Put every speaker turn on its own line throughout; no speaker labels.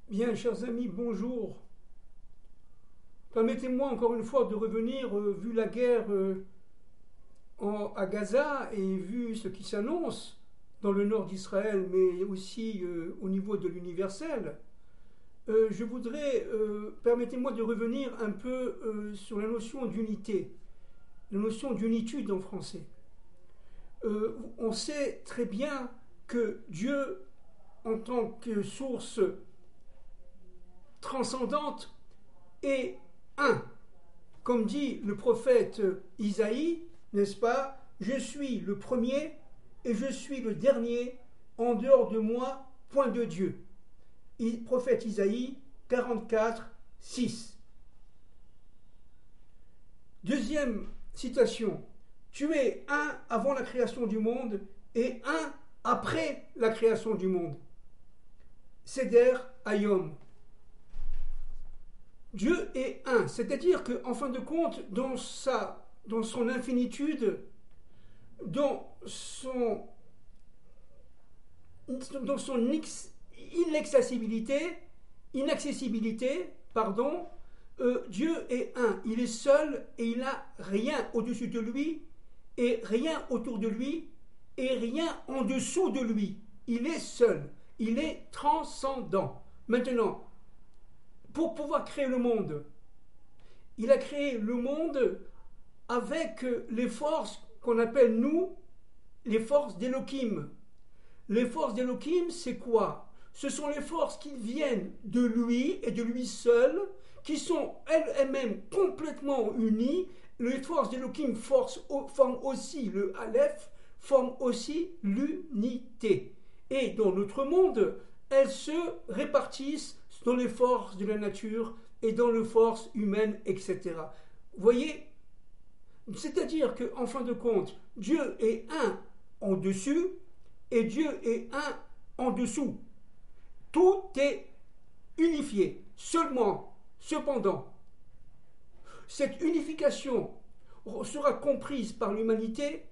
Bien, chers amis, bonjour. Permettez-moi encore une fois de revenir, vu la guerre à Gaza et vu ce qui s'annonce dans le nord d'Israël, mais aussi au niveau de l'universel. Je voudrais, permettez-moi de revenir un peu sur la notion d'unité, la notion d'unitude en français. On sait très bien que Dieu, en tant que source transcendante, est un. Comme dit le prophète Isaïe, n'est-ce pas? Je suis le premier et je suis le dernier, en dehors de moi, point de Dieu. Prophète Isaïe 44, 6. Deuxième citation. Tu es un avant la création du monde et un après la création du monde. Seder Hayom. Dieu est un, c'est-à-dire qu'en fin de compte, dans son infinitude, dans son inaccessibilité, pardon, Dieu est un. Il est seul et il n'a rien au-dessus de lui et rien autour de lui et rien en dessous de lui. Il est seul. Il est transcendant. Maintenant, pour pouvoir créer le monde, il a créé le monde avec les forces qu'on appelle, nous, les forces d'Elohim. Les forces d'Elohim, c'est quoi? Ce sont les forces qui viennent de lui et de lui seul, qui sont elles-mêmes complètement unies. Les forces d'Elohim forment aussi le Aleph, forment aussi l'unité. Et dans notre monde, elles se répartissent dans les forces de la nature et dans les forces humaines, etc. Vous voyez? C'est-à-dire qu'en fin de compte, Dieu est un en dessus et Dieu est un en dessous. Tout est unifié. Seulement, cependant, cette unification sera comprise par l'humanité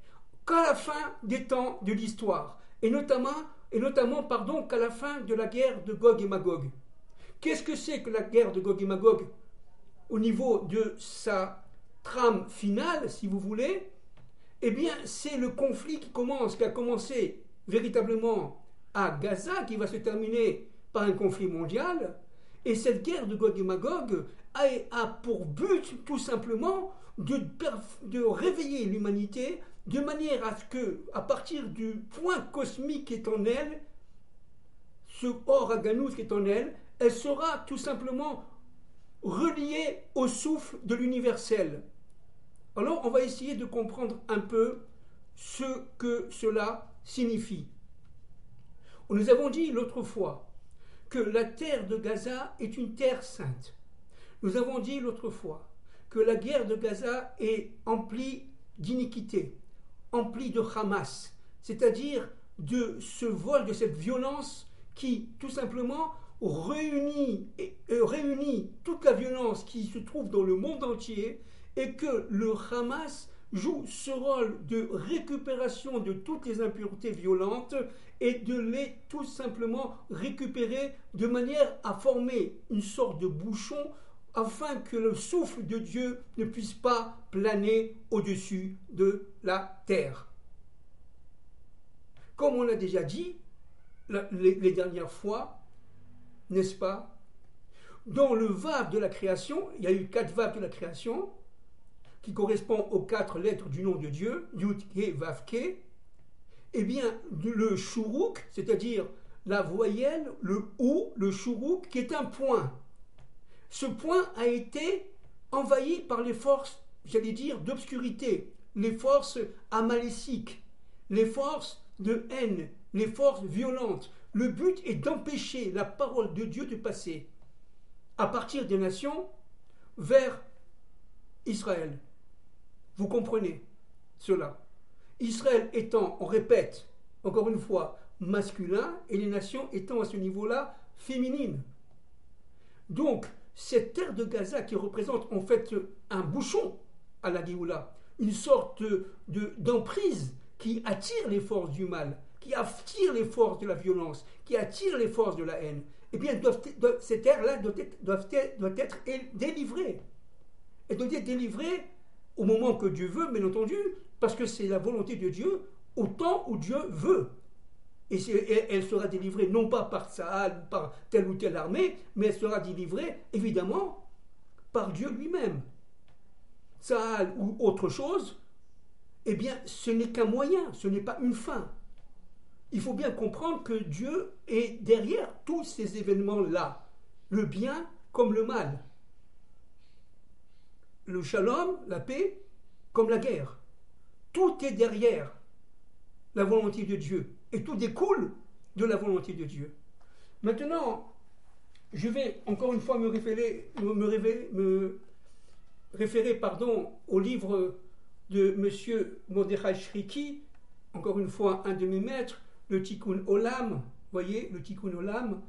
qu'à la fin des temps de l'histoire, et notamment qu'à la fin de la guerre de Gog et Magog. Qu'est-ce que c'est que la guerre de Gog et Magog au niveau de sa trame finale, si vous voulez? Eh bien, c'est le conflit qui a commencé véritablement à Gaza, qui va se terminer par un conflit mondial. Et cette guerre de Gog et Magog a pour but, tout simplement, de réveiller l'humanité de manière à ce que, à partir du point cosmique qui est en elle, ce Or Haganous qui est en elle, elle sera tout simplement reliée au souffle de l'universel. Alors, on va essayer de comprendre un peu ce que cela signifie. Nous avons dit l'autre fois que la terre de Gaza est une terre sainte. Nous avons dit l'autre fois que la guerre de Gaza est emplie d'iniquité, emplie de Hamas, c'est-à-dire de ce vol, de cette violence qui, tout simplement, réunit toute la violence qui se trouve dans le monde entier, et que le Hamas joue ce rôle de récupération de toutes les impuretés violentes et de les tout simplement récupérer de manière à former une sorte de bouchon afin que le souffle de Dieu ne puisse pas planer au-dessus de la terre. Comme on l'a déjà dit les dernières fois, n'est-ce pas? Dans le Vav de la création, il y a eu 4 Vav de la création, qui correspond aux 4 lettres du nom de Dieu, Yud, Ke, Vav, Ke, eh bien, le Shuruk, c'est-à-dire la voyelle, le Ou, le Shuruk, qui est un point. Ce point a été envahi par les forces, j'allais dire, d'obscurité, les forces amaléciques, les forces de haine, les forces violentes. Le but est d'empêcher la parole de Dieu de passer à partir des nations vers Israël. Vous comprenez cela? Israël étant, on répète encore une fois, masculin, et les nations étant à ce niveau-là féminines. Donc, cette terre de Gaza qui représente en fait un bouchon à la Géoula, une sorte d'emprise qui attire les forces du mal, qui attire les forces de la violence, qui attire les forces de la haine, eh bien, ces terres-là doivent être délivrées. Elles doivent être délivrées au moment que Dieu veut, bien entendu, parce que c'est la volonté de Dieu au temps où Dieu veut. Et elle sera délivrée non pas par Tsahal, par telle ou telle armée, mais elle sera délivrée, évidemment, par Dieu lui-même. Tsahal ou autre chose, eh bien, ce n'est qu'un moyen, ce n'est pas une fin. Il faut bien comprendre que Dieu est derrière tous ces événements-là, le bien comme le mal. Le shalom, la paix, comme la guerre. Tout est derrière la volonté de Dieu. Et tout découle de la volonté de Dieu. Maintenant, je vais encore une fois me référer au livre de M. Mordechai Shriki, encore une fois un de mes maîtres, le Tikkun Olam, voyez, le Tikkun Olam,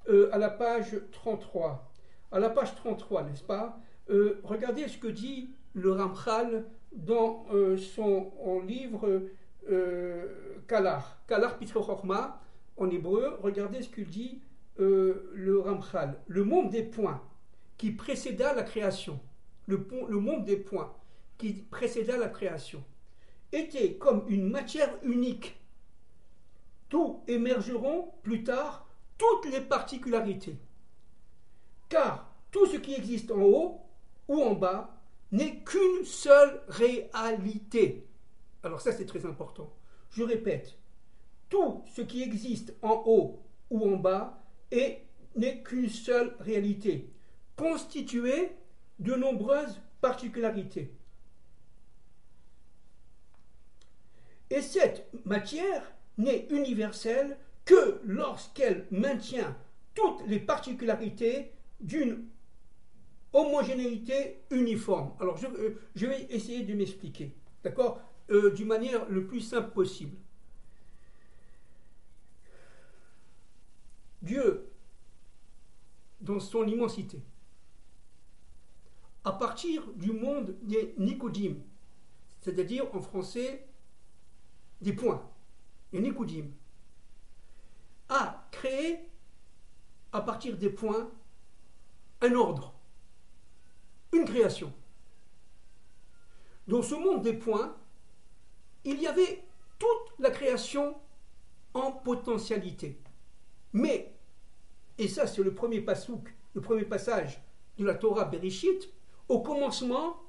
à la page 33. À la page 33, n'est-ce pas? Regardez ce que dit le Ramchal dans son livre Kalar Pitre Chochma, en hébreu. Regardez ce qu'il dit le Ramchal. Le monde des points qui précéda la création, le monde des points qui précéda la création, était comme une matière unique, d'où émergeront plus tard toutes les particularités. Car tout ce qui existe en haut ou en bas n'est qu'une seule réalité. Alors ça, c'est très important. Je répète, tout ce qui existe en haut ou en bas n'est qu'une seule réalité, constituée de nombreuses particularités. Et cette matière n'est universelle que lorsqu'elle maintient toutes les particularités d'une homogénéité uniforme. Alors, je vais essayer de m'expliquer, d'accord, d'une manière le plus simple possible. Dieu, dans son immensité, à partir du monde des Nikodim, c'est-à-dire en français des points, les Nikodim, a créé à partir des points un ordre, une création. Dans ce monde des points, il y avait toute la création en potentialité. Mais, et ça c'est le premier pasouk, le premier passage de la Torah Bereshit, au commencement,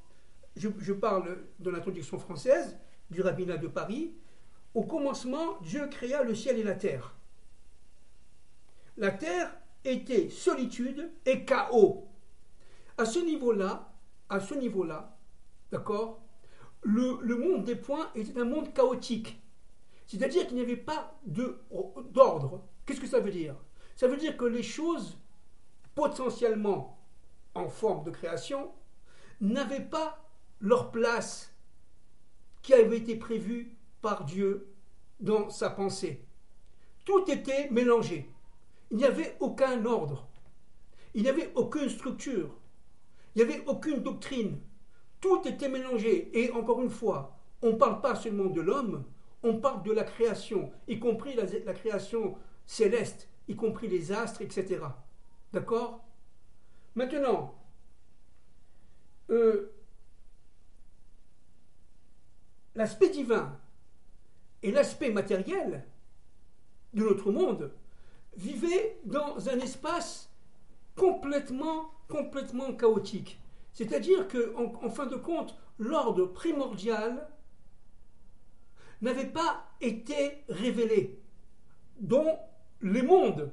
je parle de l'introduction française du rabbinat de Paris, au commencement, Dieu créa le ciel et la terre. La terre était solitude et chaos. À ce niveau-là, d'accord, le monde des points était un monde chaotique. C'est-à-dire qu'il n'y avait pas d'ordre. Qu'est-ce que ça veut dire? Ça veut dire que les choses, potentiellement en forme de création, n'avaient pas leur place qui avait été prévue par Dieu dans sa pensée. Tout était mélangé. Il n'y avait aucun ordre. Il n'y avait aucune structure. Il n'y avait aucune doctrine. Tout était mélangé. Et encore une fois, on ne parle pas seulement de l'homme, on parle de la création, y compris la création céleste, y compris les astres, etc. D'accord? Maintenant, l'aspect divin et l'aspect matériel de notre monde vivaient dans un espace complètement chaotique. C'est-à-dire qu'en fin de compte, l'ordre primordial n'avait pas été révélé dans les mondes.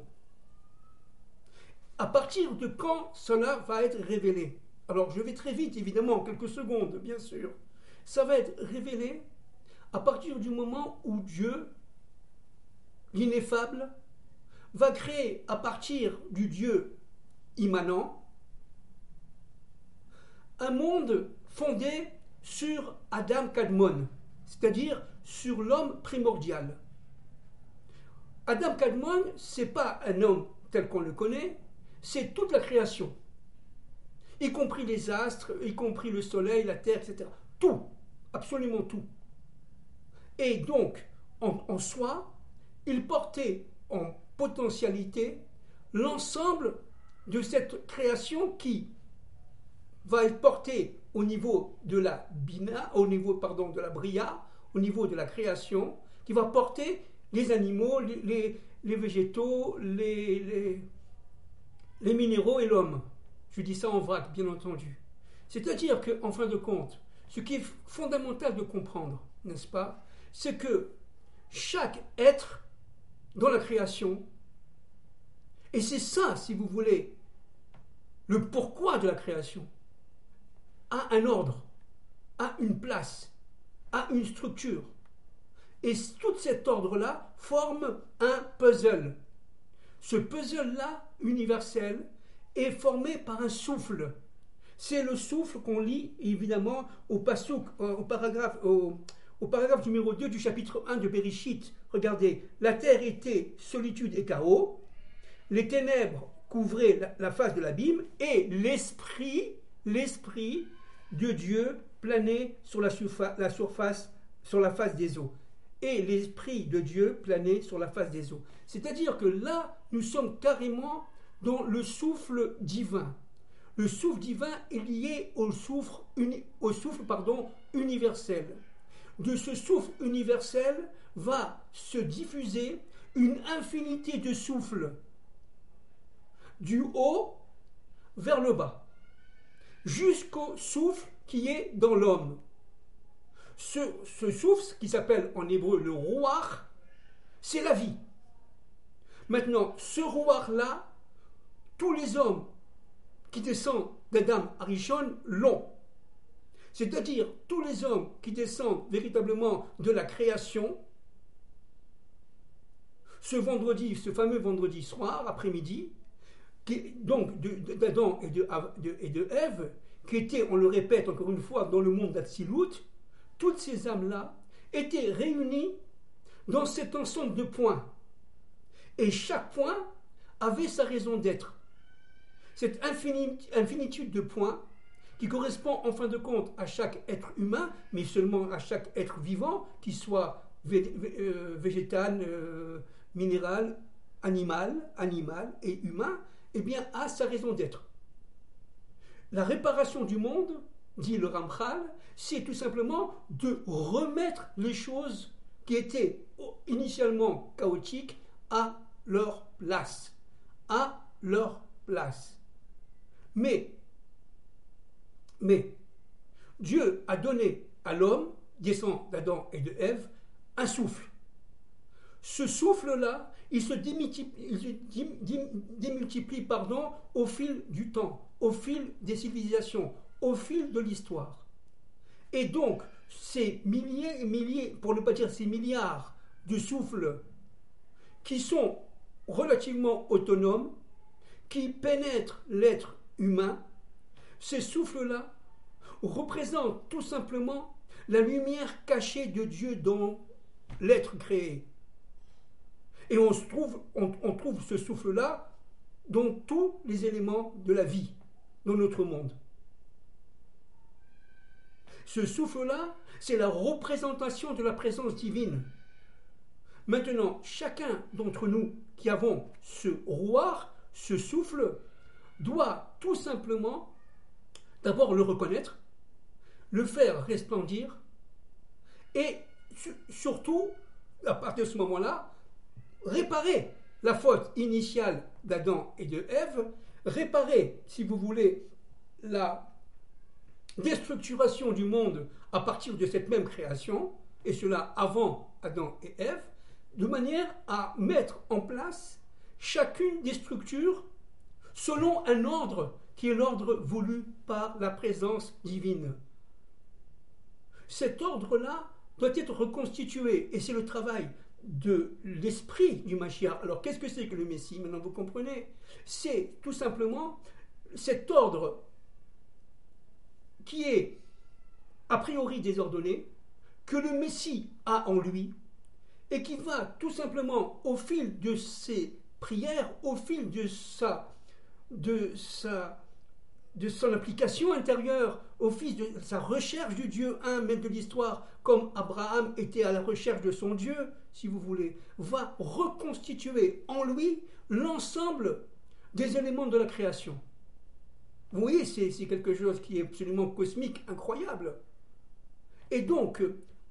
À partir de quand cela va être révélé? Alors je vais très vite, évidemment, en quelques secondes, bien sûr. Ça va être révélé à partir du moment où Dieu, l'ineffable, va créer à partir du Dieu immanent un monde fondé sur Adam Kadmon, c'est-à-dire sur l'homme primordial. Adam Kadmon, ce n'est pas un homme tel qu'on le connaît, c'est toute la création, y compris les astres, y compris le soleil, la terre, etc. Tout, absolument tout. Et donc, en soi, il portait en potentialité l'ensemble de cette création qui va être portée au niveau de la bina, au niveau de la bria, au niveau de la création, qui va porter les animaux, les végétaux, les minéraux et l'homme. Je dis ça en vrac, bien entendu. C'est-à-dire qu'en fin de compte, ce qui est fondamental de comprendre, n'est-ce pas, c'est que chaque être dans la création, et c'est ça, si vous voulez, le pourquoi de la création, a un ordre, a une place, a une structure. Et tout cet ordre-là forme un puzzle. Ce puzzle-là, universel, est formé par un souffle. C'est le souffle qu'on lit, évidemment, au paragraphe numéro 2 du chapitre 1 de Bereshit. Regardez, la terre était solitude et chaos, les ténèbres couvraient la face de l'abîme, et l'esprit de Dieu planait sur la surface, sur la face des eaux. Et l'esprit de Dieu planait sur la face des eaux. C'est-à-dire que là, nous sommes carrément dans le souffle divin. Le souffle divin est lié au souffle universel. De ce souffle universel va se diffuser une infinité de souffles, du haut vers le bas, jusqu'au souffle qui est dans l'homme. Ce souffle, qui s'appelle en hébreu le rouach, c'est la vie. Maintenant, ce rouach-là, tous les hommes qui descendent d'Adam Arishon l'ont. C'est-à-dire, tous les hommes qui descendent véritablement de la création, ce fameux vendredi soir, après-midi, donc d'Adam et de Ève, qui étaient, on le répète encore une fois, dans le monde d'Atsilut, toutes ces âmes-là étaient réunies dans cet ensemble de points. Et chaque point avait sa raison d'être. Cette infinitude de points qui correspond en fin de compte à chaque être humain, mais seulement à chaque être vivant, qu'il soit végétal, minéral, animal et humain, eh bien, a sa raison d'être. La réparation du monde, dit le Ramchal, c'est tout simplement de remettre les choses qui étaient initialement chaotiques à leur place. À leur place. Mais, Dieu a donné à l'homme, descend d'Adam et de Ève, un souffle. Ce souffle-là, il se démultiplie au fil du temps, au fil des civilisations, au fil de l'histoire. Et donc, ces milliers et milliers, pour ne pas dire ces milliards de souffles qui sont relativement autonomes, qui pénètrent l'être humain, ces souffles-là représentent tout simplement la lumière cachée de Dieu dans l'être créé. Et on trouve ce souffle-là dans tous les éléments de la vie, dans notre monde. Ce souffle-là, c'est la représentation de la présence divine. Maintenant, chacun d'entre nous qui avons ce rouach, ce souffle, doit tout simplement d'abord le reconnaître, le faire resplendir, et surtout, à partir de ce moment-là, réparer la faute initiale d'Adam et de Ève, réparer, si vous voulez, la déstructuration du monde à partir de cette même création, et cela avant Adam et Ève, de manière à mettre en place chacune des structures selon un ordre qui est l'ordre voulu par la présence divine. Cet ordre-là doit être reconstitué, et c'est le travail de l'esprit du Mashiach. Alors qu'est-ce que c'est que le Messie? Maintenant vous comprenez. C'est tout simplement cet ordre qui est a priori désordonné, que le Messie a en lui, et qui va tout simplement, au fil de ses prières, au fil de sa de son application intérieure, au fils de sa recherche du Dieu un, même de l'histoire, comme Abraham était à la recherche de son Dieu, si vous voulez, va reconstituer en lui l'ensemble des éléments de la création. Vous voyez, c'est quelque chose qui est absolument cosmique, incroyable. Et donc,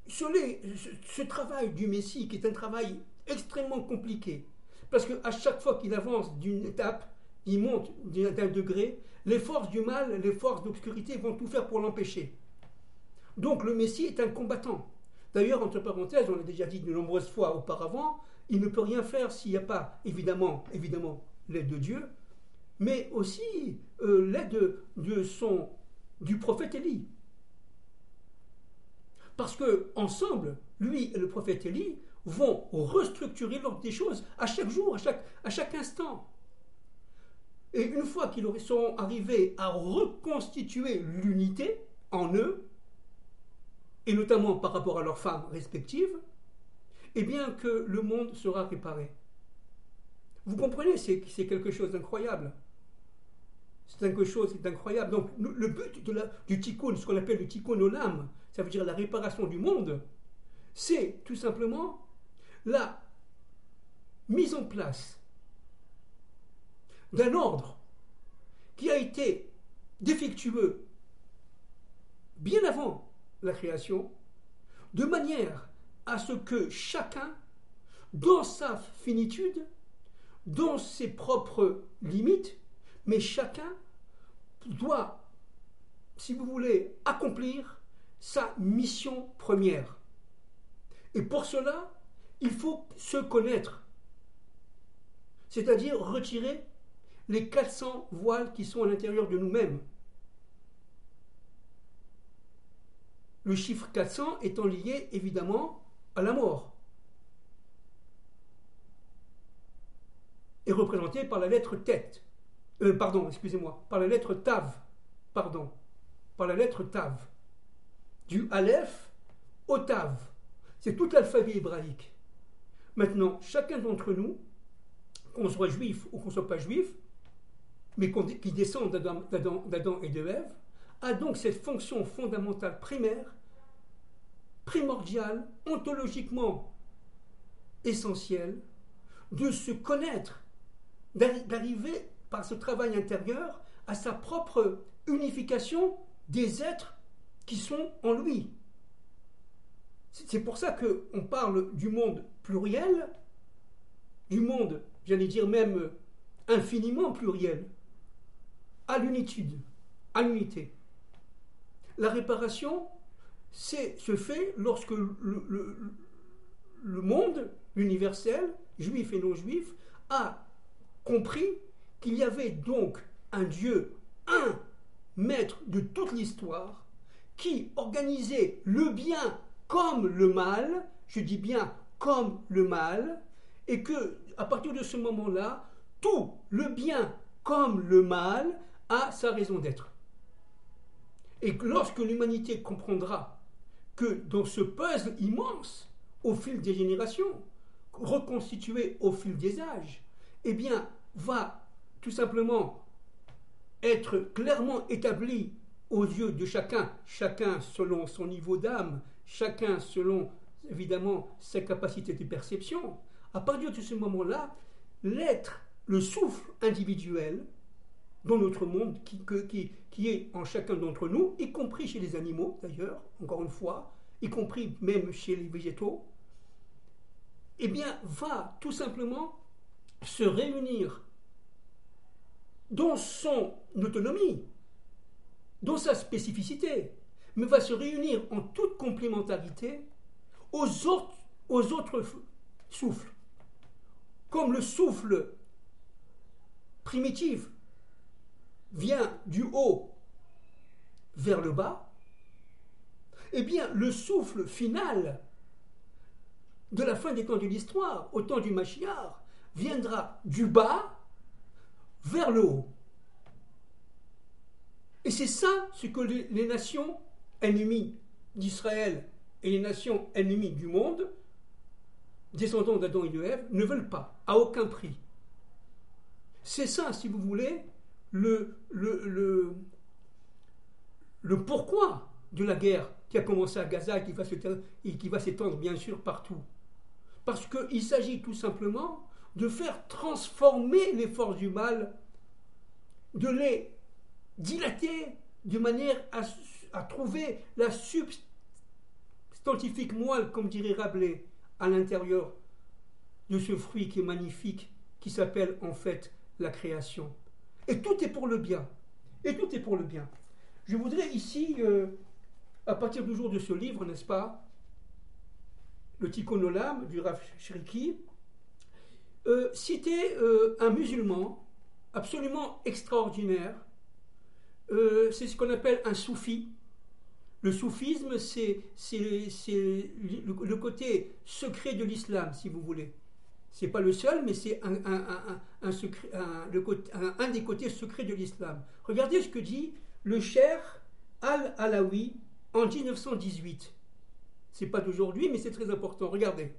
ce travail du Messie, qui est un travail extrêmement compliqué, parce qu'à chaque fois qu'il avance d'une étape, il monte d'un degré, les forces du mal, les forces d'obscurité vont tout faire pour l'empêcher. Donc le Messie est un combattant. D'ailleurs, entre parenthèses, on l'a déjà dit de nombreuses fois auparavant, il ne peut rien faire s'il n'y a pas, évidemment, l'aide de Dieu, mais aussi l'aide du prophète Élie. Parce que ensemble, lui et le prophète Élie vont restructurer l'ordre des choses à chaque jour, à chaque instant. Et une fois qu'ils seront arrivés à reconstituer l'unité en eux, et notamment par rapport à leurs femmes respectives, eh bien que le monde sera réparé. Vous comprenez, c'est quelque chose d'incroyable. C'est quelque chose d'incroyable. Donc le but du tikkun, ce qu'on appelle le tikkun olam, ça veut dire la réparation du monde, c'est tout simplement la mise en place d'un ordre qui a été défectueux bien avant la création, de manière à ce que chacun, dans sa finitude, dans ses propres limites, mais chacun doit, si vous voulez, accomplir sa mission première. Et pour cela, il faut se connaître, c'est-à-dire retirer les 400 voiles qui sont à l'intérieur de nous-mêmes. Le chiffre 400 étant lié évidemment à la mort, et représenté par la lettre tête. Par la lettre Tav. Par la lettre Tav. Du Aleph au Tav. C'est tout l'alphabet hébraïque. Maintenant, chacun d'entre nous, qu'on soit juif ou qu'on ne soit pas juif, mais qui descend d'Adam et de Ève, a donc cette fonction fondamentale primaire, primordiale, ontologiquement essentielle, de se connaître, d'arriver par ce travail intérieur à sa propre unification des êtres qui sont en lui. C'est pour ça qu'on parle du monde pluriel, du monde, j'allais dire même infiniment pluriel, à l'unitude, à l'unité. La réparation se fait lorsque le monde, l'universel, juif et non juif, a compris qu'il y avait donc un Dieu, un maître de toute l'histoire, qui organisait le bien comme le mal, je dis bien comme le mal, et que à partir de ce moment-là, tout le bien comme le mal a sa raison d'être. Et que lorsque l'humanité comprendra que dans ce puzzle immense, au fil des générations, reconstitué au fil des âges, eh bien, va tout simplement être clairement établi aux yeux de chacun selon son niveau d'âme, chacun selon, évidemment, sa capacité de perception. À partir de ce moment-là, l'être, le souffle individuel dans notre monde qui est en chacun d'entre nous, y compris chez les animaux d'ailleurs, encore une fois, y compris même chez les végétaux, eh bien, va tout simplement se réunir dans son autonomie, dans sa spécificité, mais va se réunir en toute complémentarité aux autres souffles. Comme le souffle primitif vient du haut vers le bas, eh bien le souffle final de la fin des temps de l'histoire, au temps du Mashiach, viendra du bas vers le haut. Et c'est ça ce que les nations ennemies d'Israël et les nations ennemies du monde, descendants d'Adam et de Ève, ne veulent pas, à aucun prix. C'est ça, si vous voulez, le pourquoi de la guerre qui a commencé à Gaza et qui va s'étendre bien sûr partout. Parce qu'il s'agit tout simplement de faire transformer les forces du mal, de les dilater de manière à trouver la substantifique moelle, comme dirait Rabelais, à l'intérieur de ce fruit qui est magnifique, qui s'appelle en fait la création. Et tout est pour le bien. Et tout est pour le bien. Je voudrais ici, à partir du jour de ce livre, n'est-ce pas, le Tikkun Olam du Rav Shriki, citer un musulman absolument extraordinaire. C'est ce qu'on appelle un soufi. Le soufisme, c'est le côté secret de l'islam, si vous voulez. C'est pas le seul, mais c'est un des côtés secrets de l'islam. Regardez ce que dit le Cheikh Al-Alawi en 1918. C'est pas d'aujourd'hui, mais c'est très important. Regardez.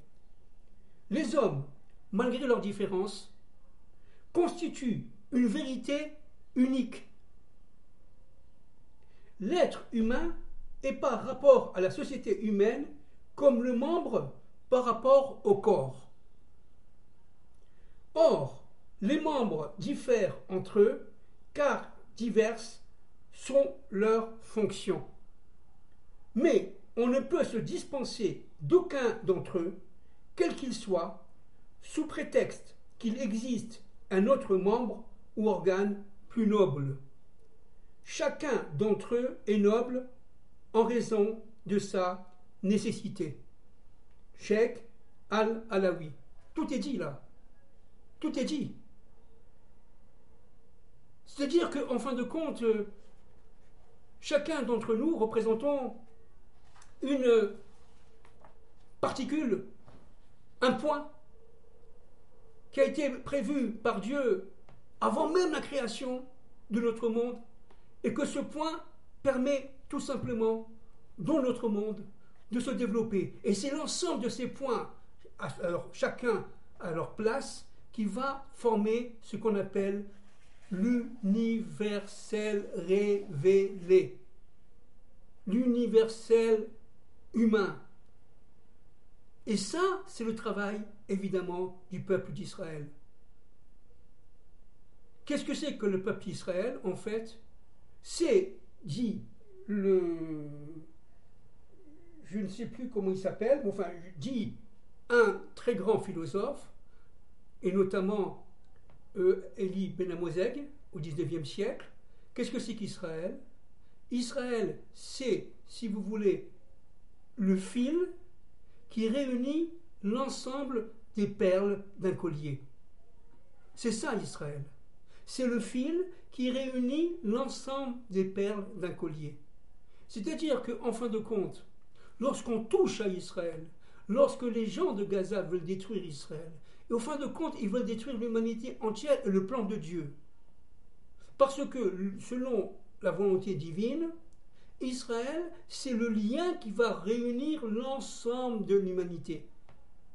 Les hommes, malgré leurs différences, constituent une vérité unique. L'être humain est par rapport à la société humaine comme le membre par rapport au corps. Or, les membres diffèrent entre eux car diverses sont leurs fonctions. Mais on ne peut se dispenser d'aucun d'entre eux, quel qu'il soit, sous prétexte qu'il existe un autre membre ou organe plus noble. Chacun d'entre eux est noble en raison de sa nécessité. Cheikh Al-Alawi. Tout est dit là. Tout est dit. C'est-à-dire qu'en fin de compte, chacun d'entre nous représentons une particule, un point qui a été prévu par Dieu avant même la création de notre monde, et que ce point permet tout simplement dans notre monde de se développer. Et c'est l'ensemble de ces points, alors chacun à leur place, qui va former ce qu'on appelle l'universel révélé, l'universel humain. Et ça, c'est le travail, évidemment, du peuple d'Israël. Qu'est-ce que c'est que le peuple d'Israël, en fait? C'est, dit je ne sais plus comment il s'appelle, mais enfin, dit un très grand philosophe, et notamment Elie Ben Amozeg, au XIXe siècle. Qu'est-ce que c'est qu'Israël? Israël, c'est, si vous voulez, le fil qui réunit l'ensemble des perles d'un collier. C'est ça Israël. C'est le fil qui réunit l'ensemble des perles d'un collier. C'est-à-dire qu'en fin de compte, lorsqu'on touche à Israël, lorsque les gens de Gaza veulent détruire Israël, et au fin de compte, ils veulent détruire l'humanité entière et le plan de Dieu. Parce que, selon la volonté divine, Israël, c'est le lien qui va réunir l'ensemble de l'humanité.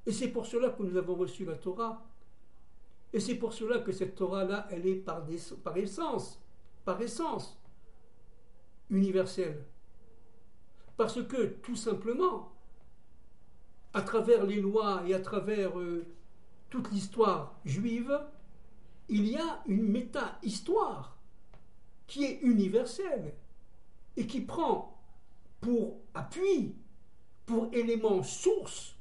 Et c'est pour cela que nous avons reçu la Torah. Et c'est pour cela que cette Torah-là, elle est par essence, universelle. Parce que, tout simplement, à travers les lois et à travers toute l'histoire juive, il y a une méta-histoire qui est universelle et qui prend pour appui, pour élément source,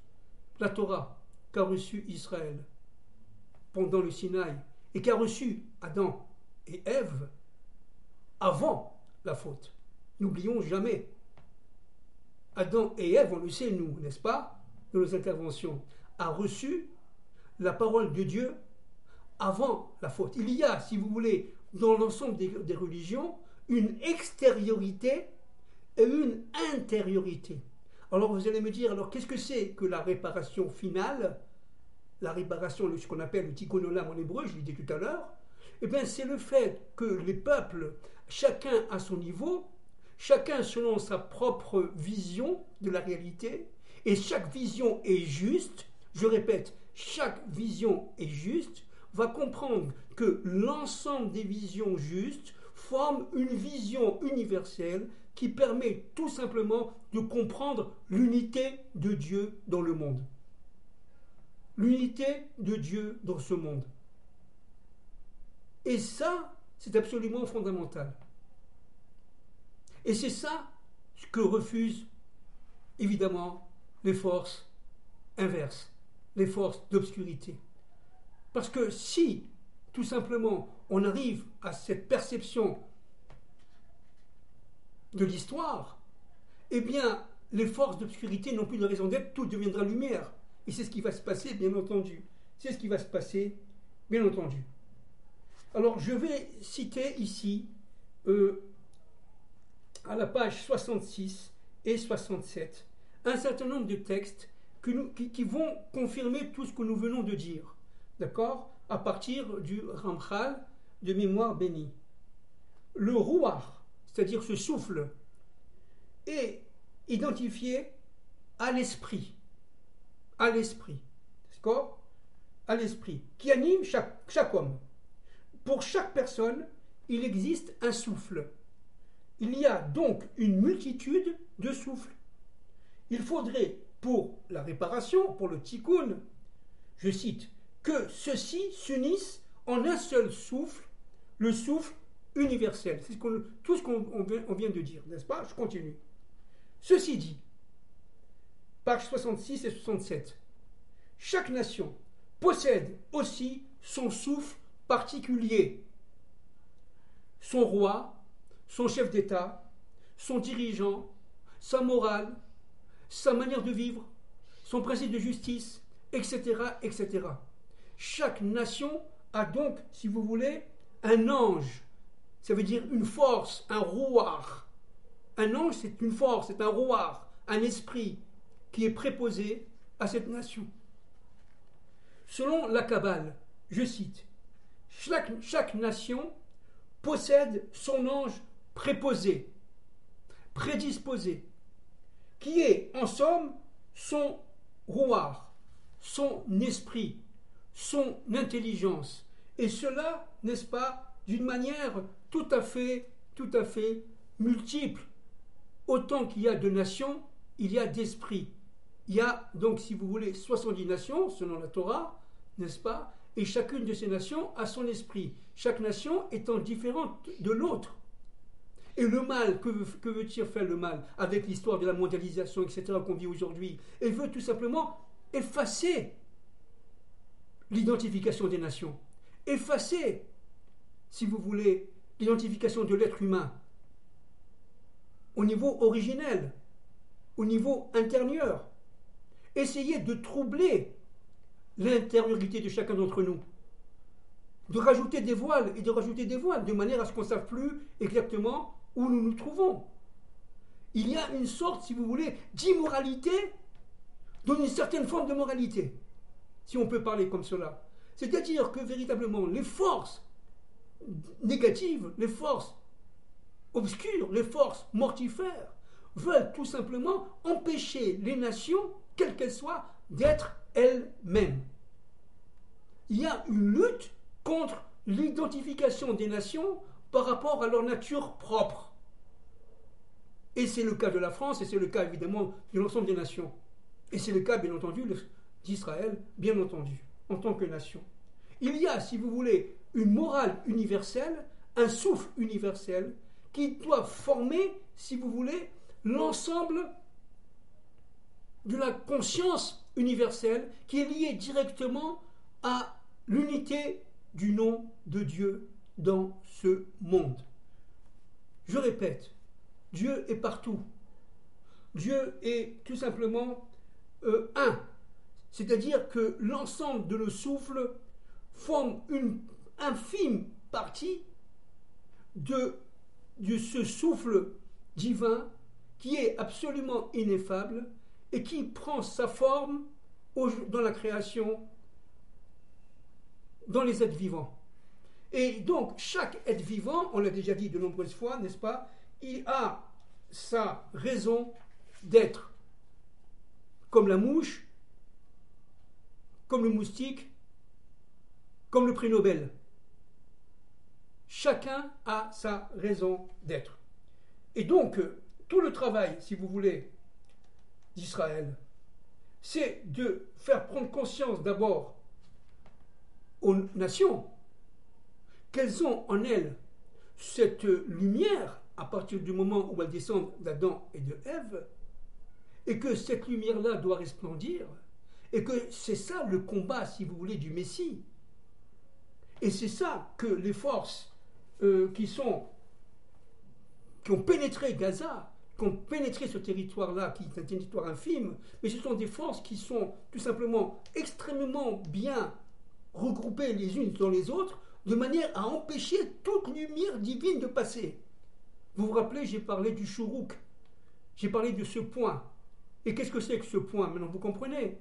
la Torah qu'a reçue Israël pendant le Sinaï et qu'a reçu Adam et Ève avant la faute. N'oublions jamais. Adam et Ève, on le sait nous, n'est-ce pas, dans nos interventions, a reçu la parole de Dieu avant la faute. Il y a, si vous voulez, dans l'ensemble des religions, une extériorité et une intériorité. Alors vous allez me dire, alors qu'est-ce que c'est que la réparation finale, la réparation, ce qu'on appelle le tikkun olam en hébreu, je l'ai dit tout à l'heure, eh bien c'est le fait que les peuples, chacun à son niveau, chacun selon sa propre vision de la réalité, et chaque vision est juste, je répète, chaque vision est juste, va comprendre que l'ensemble des visions justes forment une vision universelle qui permet tout simplement de comprendre l'unité de Dieu dans le monde. L'unité de Dieu dans ce monde. Et ça, c'est absolument fondamental. Et c'est ça ce que refusent évidemment les forces inverses, les forces d'obscurité. Parce que si, tout simplement, on arrive à cette perception de l'histoire, eh bien, les forces d'obscurité n'ont plus de raison d'être, tout deviendra lumière. Et c'est ce qui va se passer, bien entendu. C'est ce qui va se passer, bien entendu. Alors, je vais citer ici, à la page 66 et 67, un certain nombre de textes qui vont confirmer tout ce que nous venons de dire. D'accord? À partir du Ramchal de Mémoire bénie. Le Ruach, c'est-à-dire ce souffle, est identifié à l'esprit. À l'esprit. D'accord? À l'esprit. Qui anime chaque homme. Pour chaque personne, il existe un souffle. Il y a donc une multitude de souffles. Il faudrait, pour la réparation, pour le tikkun, je cite, que ceux-ci s'unissent en un seul souffle, le souffle universel. C'est tout ce qu'on vient de dire, n'est-ce pas? Je continue. Ceci dit, pages 66 et 67, chaque nation possède aussi son souffle particulier, son roi, son chef d'État, son dirigeant, sa morale, sa manière de vivre, son principe de justice, etc., etc. Chaque nation a donc, si vous voulez, un ange. Ça veut dire une force, un rouar. Un ange, c'est une force, c'est un rouar, un esprit qui est préposé à cette nation. Selon la Kabbale, je cite, chaque nation possède son ange préposé, prédisposé, qui est, en somme, son rouar, son esprit, son intelligence. Et cela, n'est-ce pas, d'une manière tout à fait multiple. Autant qu'il y a de nations, il y a d'esprits. Il y a donc, si vous voulez, 70 nations, selon la Torah, n'est-ce pas? Et chacune de ces nations a son esprit. Chaque nation étant différente de l'autre. Et le mal, que veut-il faire le mal avec l'histoire de la mondialisation, etc., qu'on vit aujourd'hui? Il veut tout simplement effacer l'identification des nations. Effacer, si vous voulez, l'identification de l'être humain au niveau originel, au niveau intérieur. Essayer de troubler l'intériorité de chacun d'entre nous. De rajouter des voiles et de rajouter des voiles, de manière à ce qu'on ne sache plus exactement où nous nous trouvons. Il y a une sorte, si vous voulez, d'immoralité dans une certaine forme de moralité, si on peut parler comme cela. C'est-à-dire que véritablement, les forces négatives, les forces obscures, les forces mortifères, veulent tout simplement empêcher les nations, quelles qu'elles soient, d'être elles-mêmes. Il y a une lutte contre l'identification des nations par rapport à leur nature propre. Et c'est le cas de la France, et c'est le cas évidemment de l'ensemble des nations. Et c'est le cas, bien entendu, d'Israël, bien entendu, en tant que nation. Il y a, si vous voulez, une morale universelle, un souffle universel, qui doit former, si vous voulez, l'ensemble de la conscience universelle qui est liée directement à l'unité du nom de Dieu dans ce monde. Je répète, Dieu est partout. Dieu est tout simplement un. C'est-à-dire que l'ensemble de le souffle forme une infime partie de ce souffle divin qui est absolument ineffable et qui prend sa forme dans la création, dans les êtres vivants. Et donc, chaque être vivant, on l'a déjà dit de nombreuses fois, n'est-ce pas, il a sa raison d'être. Comme la mouche, comme le moustique, comme le prix Nobel. chacun a sa raison d'être. Et donc, tout le travail, si vous voulez, d'Israël, c'est de faire prendre conscience d'abord aux nations qu'elles ont en elles cette lumière à partir du moment où elles descendent d'Adam et de Ève, et que cette lumière-là doit resplendir, et que c'est ça le combat, si vous voulez, du Messie. Et c'est ça que les forces qui ont pénétré Gaza, qui ont pénétré ce territoire-là, qui est un territoire infime, mais ce sont des forces qui sont tout simplement extrêmement bien regroupées les unes dans les autres, de manière à empêcher toute lumière divine de passer. Vous vous rappelez, j'ai parlé du chourouk, j'ai parlé de ce point. Et qu'est-ce que c'est que ce point? Maintenant, vous comprenez?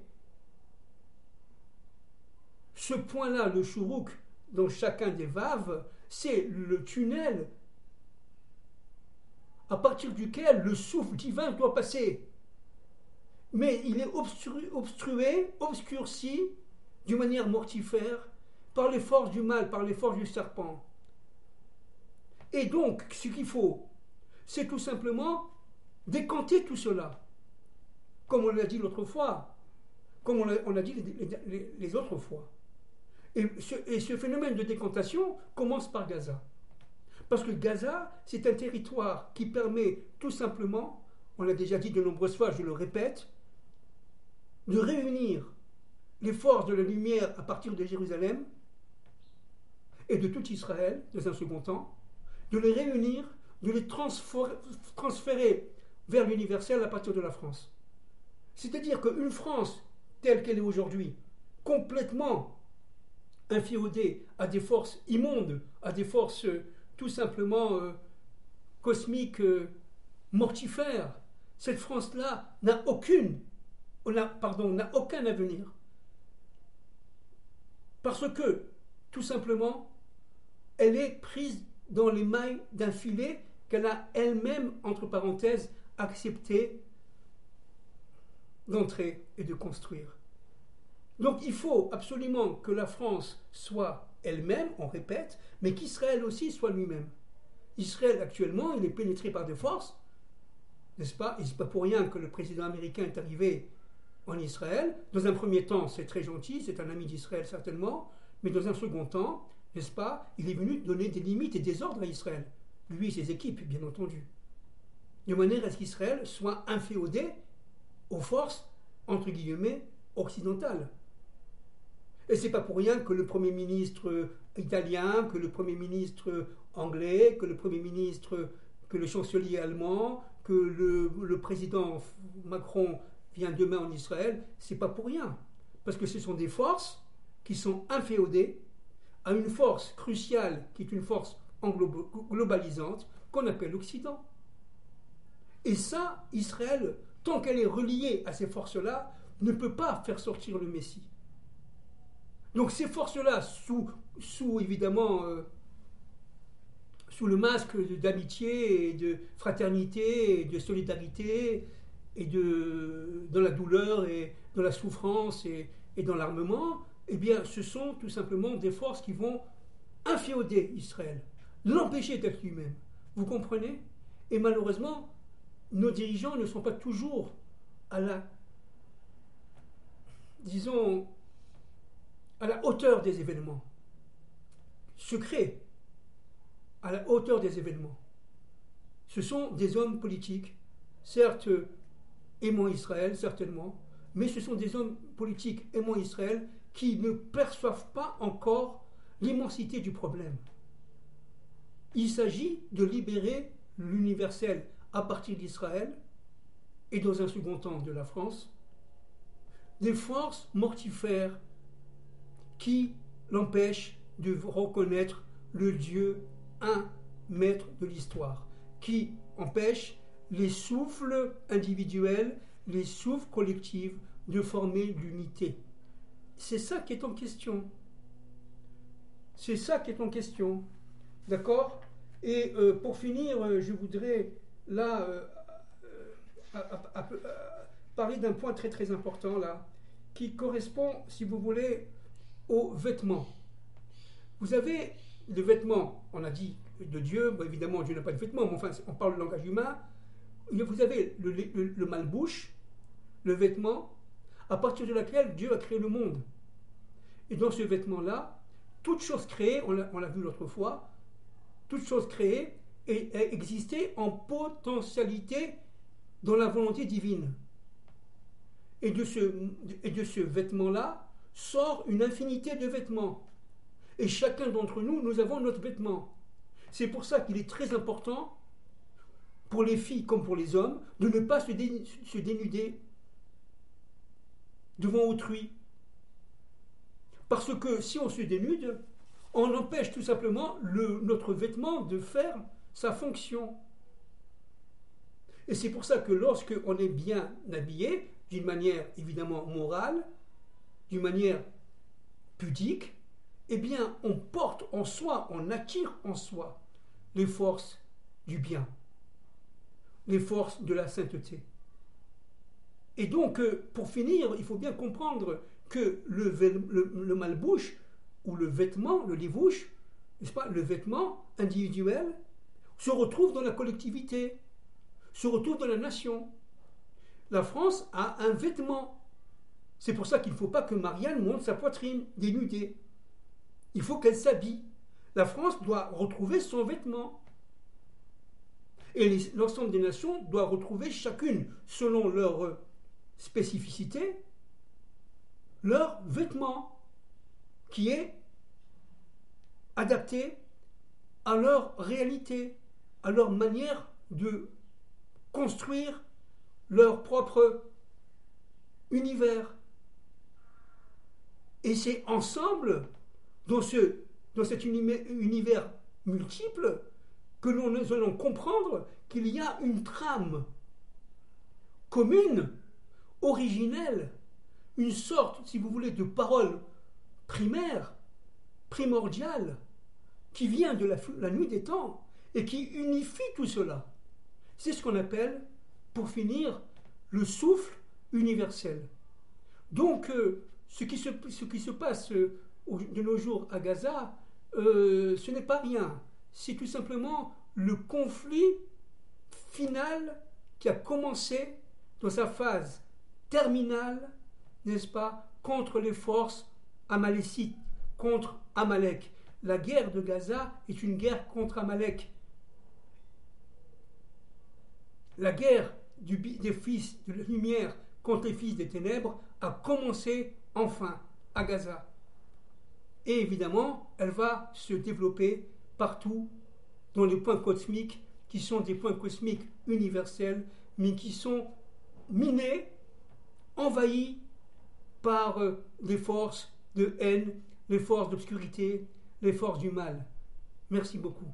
Ce point-là, le chourouk, dans chacun des vaves, c'est le tunnel à partir duquel le souffle divin doit passer. Mais il est obstrué, obscurci, d'une manière mortifère, par les forces du mal, par les forces du serpent. Et donc, ce qu'il faut, c'est tout simplement décanter tout cela. Comme on l'a dit l'autre fois, comme on l'a dit les autres fois. Et ce phénomène de décantation commence par Gaza. Parce que Gaza, c'est un territoire qui permet tout simplement, on l'a déjà dit de nombreuses fois, je le répète, de réunir les forces de la lumière à partir de Jérusalem et de tout Israël, dans un second temps, de les réunir, de les transférer vers l'universel à partir de la France. C'est-à-dire qu'une France telle qu'elle est aujourd'hui, complètement inféodée à des forces immondes, à des forces tout simplement cosmiques, mortifères, cette France-là n'a aucun avenir. Parce que, tout simplement, elle est prise dans les mailles d'un filet qu'elle a elle-même, entre parenthèses, accepté d'entrer et de construire. Donc il faut absolument que la France soit elle-même, on répète, mais qu'Israël aussi soit lui-même. Israël actuellement, il est pénétré par des forces, n'est-ce pas? Et c'est pas pour rien que le président américain est arrivé en Israël. Dans un premier temps, c'est très gentil, c'est un ami d'Israël certainement, mais dans un second temps, n'est-ce pas, il est venu donner des limites et des ordres à Israël. Lui et ses équipes, bien entendu. De manière à ce qu'Israël soit inféodé aux forces, entre guillemets, occidentales. Et c'est pas pour rien que le Premier ministre italien, que le Premier ministre anglais, que le Premier ministre, que le chancelier allemand, que le président Macron vient demain en Israël, c'est pas pour rien. Parce que ce sont des forces qui sont inféodées à une force cruciale, qui est une force globalisante, qu'on appelle l'Occident. Et ça, Israël, tant qu'elle est reliée à ces forces-là, ne peut pas faire sortir le Messie. Donc ces forces-là, sous évidemment, sous le masque d'amitié et de fraternité et de solidarité et dans la douleur et dans la souffrance et dans l'armement, eh bien ce sont tout simplement des forces qui vont inféoder Israël, l'empêcher d'être lui-même. Vous comprenez? Et malheureusement, nos dirigeants ne sont pas toujours à la, disons, à la hauteur des événements. Secret, à la hauteur des événements. Ce sont des hommes politiques, certes aimant Israël, certainement, mais ce sont des hommes politiques aimant Israël qui ne perçoivent pas encore l'immensité du problème. Il s'agit de libérer l'universel à partir d'Israël et dans un second temps de la France, des forces mortifères qui l'empêchent de reconnaître le Dieu, un maître de l'histoire, qui empêchent les souffles individuels, les souffles collectifs de former l'unité. C'est ça qui est en question. C'est ça qui est en question. D'accord? Et pour finir, je voudrais là parler d'un point très très important là, qui correspond, si vous voulez, aux vêtements. Vous avez les vêtements, on a dit de Dieu, bon, évidemment Dieu n'a pas de vêtements, mais enfin on parle de langage humain. Vous avez le malbouche, le vêtement, à partir de laquelle Dieu a créé le monde. Et dans ce vêtement-là, toute chose créée, on l'a vu l'autre fois, toute chose créée existait en potentialité dans la volonté divine. Et de ce vêtement-là sort une infinité de vêtements. Et chacun d'entre nous, nous avons notre vêtement. C'est pour ça qu'il est très important, pour les filles comme pour les hommes, de ne pas se dénuder devant autrui. Parce que si on se dénude, on empêche tout simplement notre vêtement de faire sa fonction. Et c'est pour ça que lorsque on est bien habillé, d'une manière évidemment morale, d'une manière pudique, eh bien on porte en soi, on attire en soi les forces du bien, les forces de la sainteté. Et donc, pour finir, il faut bien comprendre que le malbouche, ou le vêtement, le livouche, n'est-ce pas, le vêtement individuel, se retrouve dans la collectivité, se retrouve dans la nation. La France a un vêtement. C'est pour ça qu'il ne faut pas que Marianne monte sa poitrine dénudée. Il faut qu'elle s'habille. La France doit retrouver son vêtement. Et l'ensemble des nations doit retrouver chacune, selon leur spécificité, leur vêtement, qui est adapté à leur réalité, à leur manière de construire leur propre univers. Et c'est ensemble, dans cet univers multiple, que nous allons comprendre qu'il y a une trame commune, originelle, une sorte, si vous voulez, de parole primaire, primordiale, qui vient de la nuit des temps et qui unifie tout cela. C'est ce qu'on appelle, pour finir, le souffle universel. Donc, ce qui se passe de nos jours à Gaza, ce n'est pas rien. C'est tout simplement le conflit final qui a commencé dans sa phase terminale, n'est-ce pas, contre les forces amalécites, contre Amalek. La guerre de Gaza est une guerre contre Amalek. La guerre des fils de la lumière contre les fils des ténèbres a commencé enfin à Gaza. Et évidemment, elle va se développer partout dans les points cosmiques qui sont des points cosmiques universels, mais qui sont minés, envahis par les forces de haine, les forces d'obscurité, les forces du mal. Merci beaucoup.